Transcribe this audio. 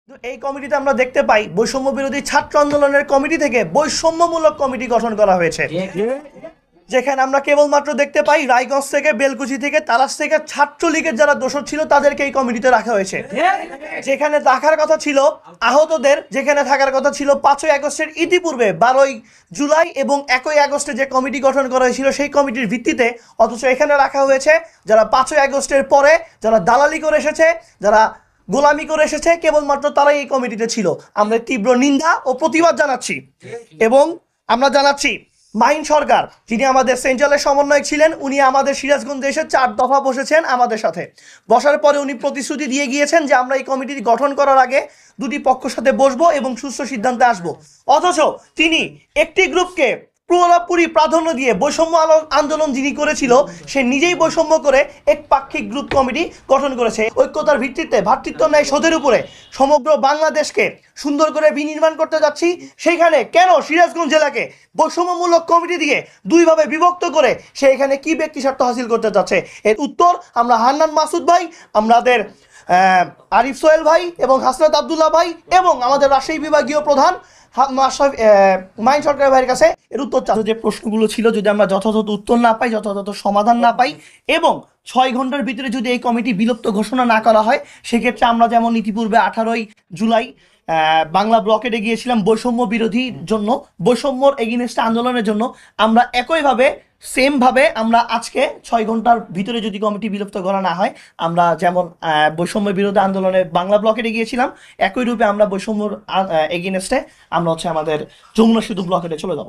এই কমিটিতে আমরা দেখতে পাই বৈষম্য বিরোধী ছাত্র আন্দোলনের কমিটি থেকে বৈষম্যমূলক কমিটি গঠন করা হয়েছে, যেখানে আমরা কেবলমাত্র দেখতে পাই রায়গঞ্জ থেকে, বেলকুচি থেকে, তালাশ থেকে ছাত্রলীগের যারা দোষর ছিল তাদেরকে এই কমিটিতে রাখা হয়েছে। যেখানে থাকার কথা ছিল আহতদের, যেখানে থাকার কথা ছিল 5ই আগস্টের ইতিপূর্বে 12ই জুলাই এবং 1ই আগস্টে যে কমিটি গঠন করা হয়েছিল সেই কমিটির ভিত্তিতে, অথচ এখানে রাখা হয়েছে যারা 5ই আগস্টের পরে যারা দালালি করে এসেছে, যারা গোলামি করে এসেছে, কেবলমাত্র তারাই এই কমিটিতে ছিল। আমরা তীব্র নিন্দা ও প্রতিবাদ জানাচ্ছি এবং আমরা জানাচ্ছি মাহিন সরকার, যিনি আমাদের সেন্ট্রালের সমন্বয়ক ছিলেন, উনি আমাদের সিরাজগঞ্জে এসে 4 দফা বসেছেন আমাদের সাথে। বসার পরে উনি প্রতিশ্রুতি দিয়ে গিয়েছেন যে আমরা এই কমিটি গঠন করার আগে দুটি পক্ষের সাথে বসবো এবং সুস্থ সিদ্ধান্তে আসবো। অথচ তিনি একটি গ্রুপকে পুরোপুরি প্রাধান্য দিয়ে বৈষম্য আন্দোলন যিনি করেছিল সে নিজেই বৈষম্য করে একপাক্ষিক গ্রুপ কমিটি গঠন করেছে। ঐক্যতার ভিত্তিতে ভ্রাতৃত্ব ন্যায় সোধের উপরে সমগ্র বাংলাদেশকে সুন্দর করে বিনির্মাণ করতে যাচ্ছি। সেইখানে কেন সিরাজগঞ্জ জেলাকে বৈষম্যমূলক কমিটি দিয়ে দুইভাবে বিভক্ত করে সে এখানে কি ব্যক্তি স্বার্থ হাসিল করতে যাচ্ছে? এর উত্তর আমরা হান্নান মাসুদ ভাই, আমাদের আরিফ সোহেল ভাই এবং হাসনাত আবদুল্লাহ ভাই এবং আমাদের রাজশাহী বিভাগীয় প্রধান মাহিন সরকার ভাইয়ের কাছে এর উত্তর চাচ্ছি। যে প্রশ্নগুলো ছিল যদি আমরা যথাযথ উত্তর না পাই, যথাযথ সমাধান না পাই এবং 6 ঘন্টার ভিতরে যদি এই কমিটি বিলুপ্ত ঘোষণা না করা হয়, সেক্ষেত্রে আমরা যেমন ইতিপূর্বে 18ই জুলাই বাংলা ব্লকেটে গিয়েছিলাম বৈষম্য বিরোধীর জন্য, বৈষম্যর এগেইনস্টে আন্দোলনের জন্য, আমরা একইভাবে সেমভাবে আমরা আজকে 6 ঘন্টার ভিতরে যদি কমিটি বিলুপ্ত করা না হয়, আমরা যেমন বৈষম্য বিরোধী আন্দোলনে বাংলা ব্লকেটে গিয়েছিলাম, একই রূপে আমরা বৈষম্যর এগেইনস্টে আমরা আমাদের যমুনা সেতু ব্লকেটে চলে যাব।